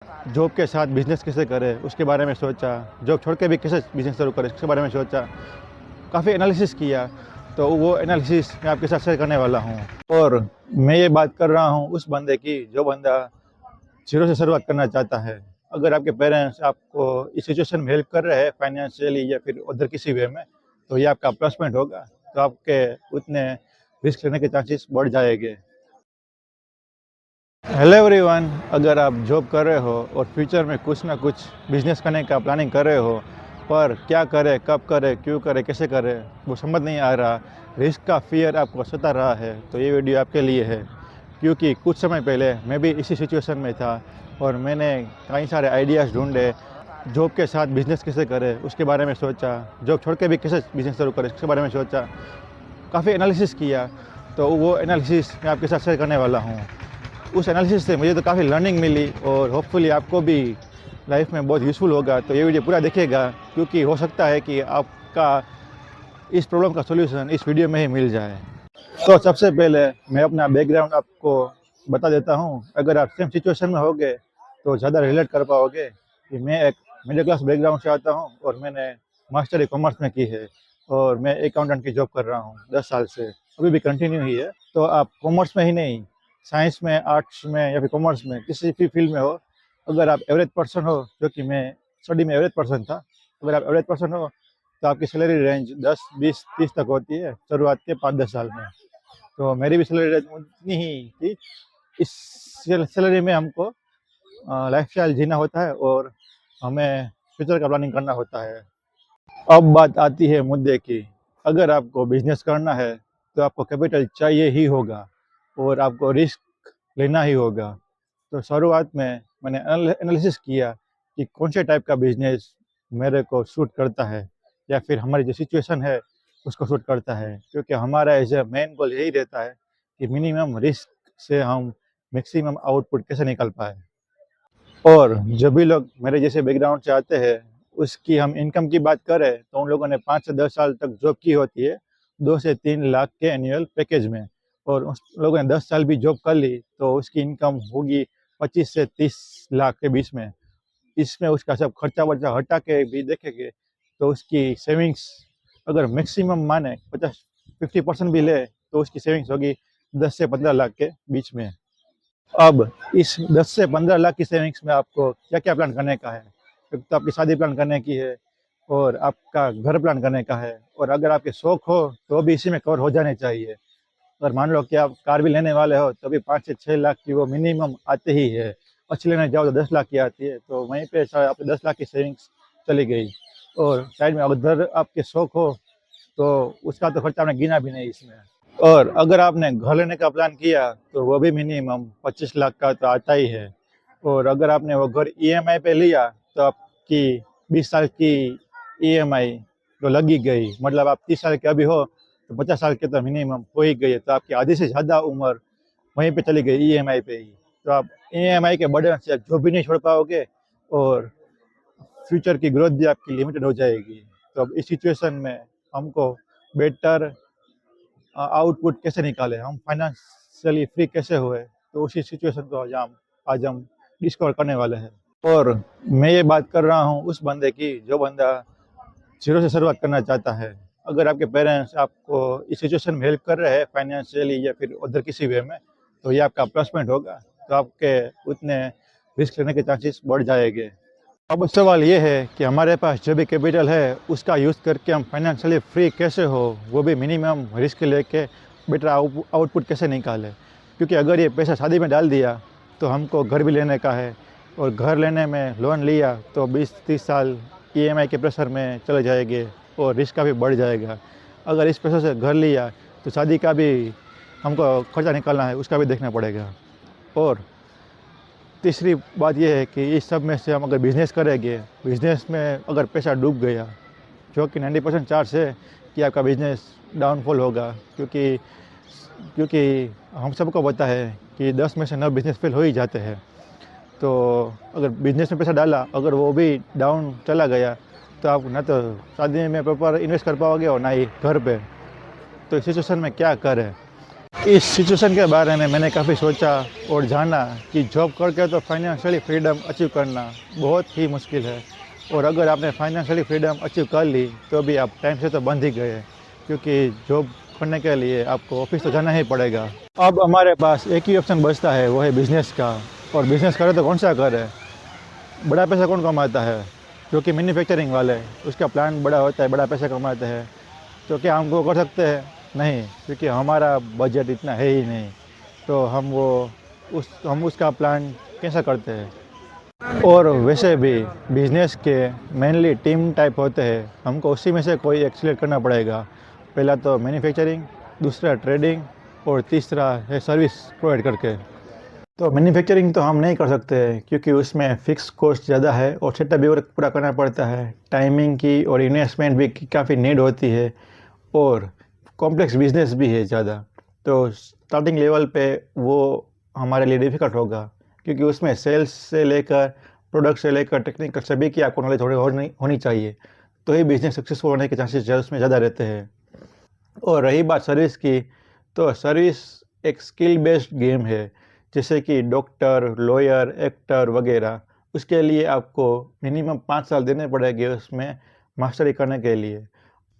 Job के साथ business कैसे करें उसके बारे में सोचा, जॉब छोड़ के भी कैसे बिज़नेस शुरू करें उसके बारे में सोचा, काफ़ी एनालिसिस किया। तो वो एनालिसिस मैं आपके साथ शेयर करने वाला हूँ। और मैं ये बात कर रहा हूँ उस बंदे की जो बंदा ज़ीरो से शुरुआत करना चाहता है। अगर आपके पेरेंट्स आपको इस सिचुएशन में हेल्प कर रहे हैं फाइनेंशियली या फिर अदर किसी वे में, तो ये आपका प्लस पॉइंट होगा। तो आपके उतने रिस्क लेने के चांसेस बढ़ जाएंगे। हेलो एवरीवन, अगर आप जॉब कर रहे हो और फ्यूचर में कुछ ना कुछ बिजनेस करने का प्लानिंग कर रहे हो, पर क्या करें, कब करें, क्यों करें, कैसे करें, वो समझ नहीं आ रहा, रिस्क का फियर आपको सता रहा है, तो ये वीडियो आपके लिए है। क्योंकि कुछ समय पहले मैं भी इसी सिचुएशन में था और मैंने कई सारे आइडियाज़ ढूंढे। जॉब के साथ बिज़नेस कैसे करें उसके बारे में सोचा, जॉब छोड़ के भी कैसे बिज़नेस शुरू करें उसके बारे में सोचा, काफ़ी एनालिसिस किया। तो वो एनालिसिस मैं आपके साथ शेयर करने वाला हूँ। उस एनालिसिस से मुझे तो काफ़ी लर्निंग मिली और होपफुली आपको भी लाइफ में बहुत यूज़फुल होगा। तो ये वीडियो पूरा देखिएगा, क्योंकि हो सकता है कि आपका इस प्रॉब्लम का सॉल्यूशन इस वीडियो में ही मिल जाए। तो सबसे पहले मैं अपना बैकग्राउंड आपको बता देता हूँ। अगर आप सेम सिचुएशन में होगे तो ज़्यादा रिलेट कर पाओगे कि मैं एक मिडिल क्लास बैकग्राउंड से आता हूँ और मैंने मास्टरी कॉमर्स में की है और मैं अकाउंटेंट की जॉब कर रहा हूँ 10 साल से, अभी भी कंटिन्यू ही है। तो आप कॉमर्स में ही नहीं, साइंस में, आर्ट्स में या फिर कॉमर्स में, किसी भी फील्ड में हो, अगर आप एवरेज पर्सन हो, जो कि मैं स्टडी में एवरेज पर्सन था, अगर आप एवरेज पर्सन हो तो आपकी सैलरी रेंज 10, 20, 30 तक होती है शुरुआत के 5-10 साल में। तो मेरी भी सैलरी रेंज उतनी ही थी। इस सैलरी में हमको लाइफ स्टाइल जीना होता है और हमें फ्यूचर का प्लानिंग करना होता है। अब बात आती है मुद्दे की। अगर आपको बिजनेस करना है तो आपको कैपिटल चाहिए ही होगा और आपको रिस्क लेना ही होगा। तो शुरुआत में मैंने एनालिसिस किया कि कौन से टाइप का बिजनेस मेरे को सूट करता है या फिर हमारी जो सिचुएशन है उसको सूट करता है, क्योंकि हमारा एज ए मेन गोल यही रहता है कि मिनिमम रिस्क से हम मैक्सिमम आउटपुट कैसे निकाल पाए। और जो भी लोग मेरे जैसे बैकग्राउंड से आते हैं, उसकी हम इनकम की बात करें तो उन लोगों ने 5 से 10 साल तक जॉब की होती है, 2 से 3 लाख के एनुअल पैकेज में। और उस लोगों ने 10 साल भी जॉब कर ली तो उसकी इनकम होगी 25 से 30 लाख के बीच में। इसमें उसका सब खर्चा वर्चा हटा के भी देखेंगे तो उसकी सेविंग्स अगर मैक्सिमम माने 50% भी ले तो उसकी सेविंग्स होगी 10 से 15 लाख के बीच में। अब इस 10 से 15 लाख की सेविंग्स में आपको क्या-क्या प्लान करने का है? एक तो आपकी शादी प्लान करने की है और आपका घर प्लान करने का है, और अगर आपके शौक हो तो भी इसी में कवर हो जाने चाहिए। अगर मान लो कि आप कार भी लेने वाले हो तो भी 5 से 6 लाख की वो मिनिमम आते ही है। अच्छी लेने जाओ तो 10 लाख की आती है, तो वहीं पे आपके 10 लाख की सेविंग्स चली गई। और साइड में अगर आपके शौक हो तो उसका तो खर्चा आपने गिना भी नहीं इसमें। और अगर आपने घर लेने का प्लान किया तो वो भी मिनिमम 25 लाख का तो आता ही है। और अगर आपने वो घर ईएमआई पे लिया तो आपकी 20 साल की ईएमआई तो लग ही गई, मतलब आप 30 साल के अभी हो तो 50 साल के तो मिनिमम हो ही गई है, तो आपकी आधी से ज़्यादा उम्र वहीं पे चली गई ईएमआई पे ही। तो आप ईएमआई के बर्डन से जॉब भी नहीं छोड़ पाओगे और फ्यूचर की ग्रोथ भी आपकी लिमिटेड हो जाएगी। तो अब इस सिचुएशन में हमको बेटर आउटपुट कैसे निकालें, हम फाइनेंशियली फ्री कैसे हुए, तो उसी सिचुएशन को आज हम डिस्कवर करने वाले हैं। और मैं ये बात कर रहा हूँ उस बंदे की जो बंदा ज़ीरो से शुरुआत करना चाहता है। अगर आपके पेरेंट्स आपको इस सिचुएशन में हेल्प कर रहे हैं फाइनेंशियली या फिर अदर किसी वे में, तो ये आपका प्लस पॉइंट होगा। तो आपके उतने रिस्क लेने के चांसेस बढ़ जाएंगे। अब सवाल ये है कि हमारे पास जो भी कैपिटल है उसका यूज़ करके हम फाइनेंशियली फ्री कैसे हो, वो भी मिनिमम रिस्क लेके बेटर आउटपुट कैसे निकालें। क्योंकि अगर ये पैसा शादी में डाल दिया तो हमको घर भी लेने का है, और घर लेने में लोन लिया तो 20-30 साल ईएमआई के प्रेशर में चले जाएंगे और रिस्क का भी बढ़ जाएगा। अगर इस पैसे से घर लिया तो शादी का भी हमको खर्चा निकालना है, उसका भी देखना पड़ेगा। और तीसरी बात यह है कि इस सब में से हम अगर बिज़नेस करेंगे, बिज़नेस में अगर पैसा डूब गया, जो कि 90% चांस है कि आपका बिज़नेस डाउनफॉल होगा, क्योंकि क्योंकि हम सबको पता है कि 10 में से 9 बिज़नेस फेल हो ही जाते हैं। तो अगर बिज़नेस में पैसा डाला, अगर वो भी डाउन चला गया तो आप ना तो शादी में प्रॉपर इन्वेस्ट कर पाओगे और ना ही घर पे। तो इस सिचुएशन में क्या करें? इस सिचुएशन के बारे में मैंने काफ़ी सोचा और जाना कि जॉब करके तो फाइनेंशियली फ्रीडम अचीव करना बहुत ही मुश्किल है। और अगर आपने फाइनेंशियली फ्रीडम अचीव कर ली तो भी आप टाइम से तो बंध ही गए, क्योंकि जॉब करने के लिए आपको ऑफिस तो जाना ही पड़ेगा। अब हमारे पास एक ही ऑप्शन बचता है, वो है बिज़नेस का। और बिज़नेस करे तो कौन सा करे? बड़ा पैसा कौन कमाता है? जो कि मैन्युफैक्चरिंग वाले, उसका प्लान बड़ा होता है, बड़ा पैसा कमाते हैं। तो क्या हम वो कर सकते हैं? नहीं, क्योंकि हमारा बजट इतना है ही नहीं। तो हम उसका प्लान कैसा करते हैं? और वैसे भी बिजनेस के मेनली टीम टाइप होते हैं, हमको उसी में से कोई एक सिलेक्ट करना पड़ेगा। पहला तो मैन्युफैक्चरिंग, दूसरा ट्रेडिंग और तीसरा है सर्विस प्रोवाइड करके। तो मैन्युफैक्चरिंग तो हम नहीं कर सकते क्योंकि उसमें फ़िक्स कॉस्ट ज़्यादा है और सेटअप भी वर्क पूरा करना पड़ता है। टाइमिंग की और इन्वेस्टमेंट भी काफ़ी नीड होती है और कॉम्प्लेक्स बिजनेस भी है ज़्यादा। तो स्टार्टिंग लेवल पे वो हमारे लिए डिफ़िकल्ट होगा, क्योंकि उसमें सेल्स से लेकर प्रोडक्ट से लेकर टेक्निकल सभी की आपको नॉलेज थोड़ी होनी चाहिए। तो ही बिज़नेस सक्सेसफुल होने के चांसेस उसमें ज़्यादा रहते हैं। और रही बात सर्विस की, तो सर्विस एक स्किल बेस्ड गेम है, जैसे कि डॉक्टर, लॉयर, एक्टर वगैरह। उसके लिए आपको मिनिमम 5 साल देने पड़ेंगे उसमें मास्टरी करने के लिए।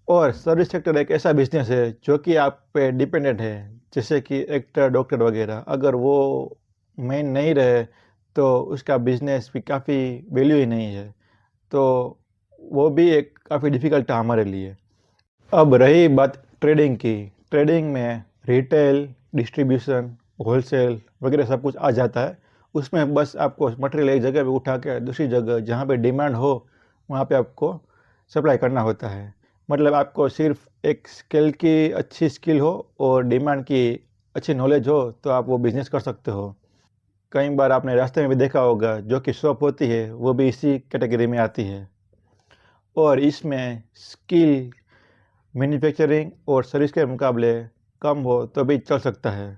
और सर्विस सेक्टर एक ऐसा बिजनेस है जो कि आप पे डिपेंडेंट है, जैसे कि एक्टर, डॉक्टर वगैरह। अगर वो मेन नहीं रहे तो उसका बिजनेस भी काफ़ी वैल्यू ही नहीं है। तो वो भी एक काफ़ी डिफ़िकल्ट था हमारे लिए। अब रही बात ट्रेडिंग की। ट्रेडिंग में रिटेल, डिस्ट्रीब्यूशन, होलसेल वगैरह सब कुछ आ जाता है। उसमें बस आपको मटेरियल एक जगह पे उठा के दूसरी जगह जहाँ पे डिमांड हो वहाँ पे आपको सप्लाई करना होता है। मतलब आपको सिर्फ एक स्किल की अच्छी स्किल हो और डिमांड की अच्छी नॉलेज हो तो आप वो बिज़नेस कर सकते हो। कई बार आपने रास्ते में भी देखा होगा, जो कि शॉप होती है वो भी इसी कैटेगरी में आती है। और इसमें स्किल मैन्युफैक्चरिंग और सर्विस के मुकाबले कम हो तो भी चल सकता है।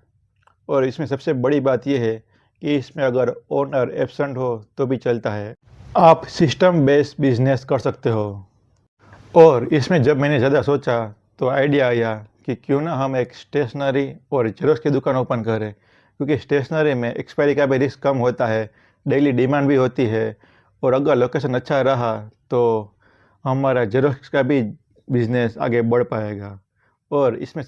और इसमें सबसे बड़ी बात यह है कि इसमें अगर ओनर एब्सेंट हो तो भी चलता है। आप सिस्टम बेस्ड बिजनेस कर सकते हो। और इसमें जब मैंने ज़्यादा सोचा तो आइडिया आया कि क्यों ना हम एक स्टेशनरी और जेरोक्स की दुकान ओपन करें, क्योंकि स्टेशनरी में एक्सपायरी का भी रिस्क कम होता है, डेली डिमांड भी होती है। और अगर लोकेशन अच्छा रहा तो हमारा जेरोक्स का भी बिजनेस आगे बढ़ पाएगा। और इसमें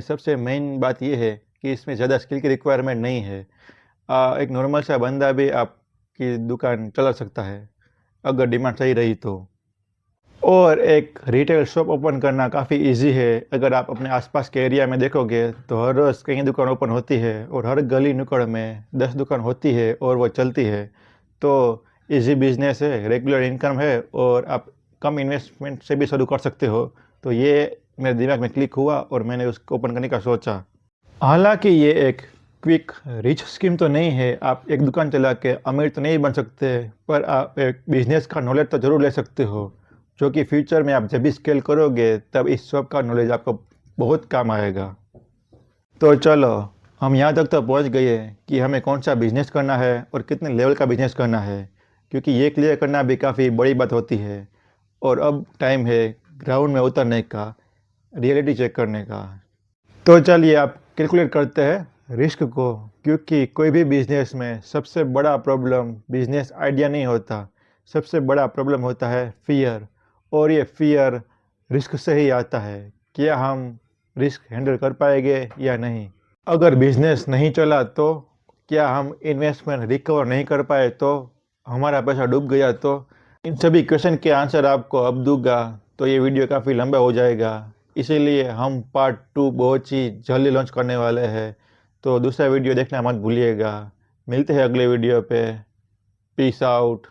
सबसे मेन बात यह है कि इसमें ज़्यादा स्किल की रिक्वायरमेंट नहीं है। एक नॉर्मल सा बंदा भी आपकी दुकान चला सकता है अगर डिमांड सही रही तो। और एक रिटेल शॉप ओपन करना काफ़ी इजी है। अगर आप अपने आसपास के एरिया में देखोगे तो हर रोज़ कहीं दुकान ओपन होती है और हर गली नुक्कड़ में 10 दुकान होती है और वो चलती है। तो इजी बिजनेस है, रेगुलर इनकम है और आप कम इन्वेस्टमेंट से भी शुरू कर सकते हो। तो ये मेरे दिमाग में क्लिक हुआ और मैंने उसको ओपन करने का सोचा। हालांकि ये एक क्विक रिच स्कीम तो नहीं है, आप एक दुकान चला के अमीर तो नहीं बन सकते, पर आप एक बिजनेस का नॉलेज तो ज़रूर ले सकते हो, जो कि फ्यूचर में आप जब भी स्केल करोगे तब इस सब का नॉलेज आपको बहुत काम आएगा। तो चलो, हम यहाँ तक तो पहुँच गए कि हमें कौन सा बिजनेस करना है और कितने लेवल का बिजनेस करना है, क्योंकि ये क्लियर करना भी काफ़ी बड़ी बात होती है। और अब टाइम है ग्राउंड में उतरने का, रियलिटी चेक करने का। तो चलिए आप कैलकुलेट करते हैं रिस्क को, क्योंकि कोई भी बिजनेस में सबसे बड़ा प्रॉब्लम बिजनेस आइडिया नहीं होता, सबसे बड़ा प्रॉब्लम होता है फियर। और ये फियर रिस्क से ही आता है, क्या हम रिस्क हैंडल कर पाएंगे या नहीं। अगर बिजनेस नहीं चला तो, क्या हम इन्वेस्टमेंट रिकवर नहीं कर पाए तो, हमारा पैसा डूब गया तो, इन सभी क्वेश्चन के आंसर आपको अब दूंगा तो ये वीडियो काफ़ी लंबा हो जाएगा। इसीलिए हम पार्ट 2 बहुत ही जल्दी लॉन्च करने वाले हैं। तो दूसरा वीडियो देखना मत भूलिएगा। मिलते हैं अगले वीडियो पे। Peace out.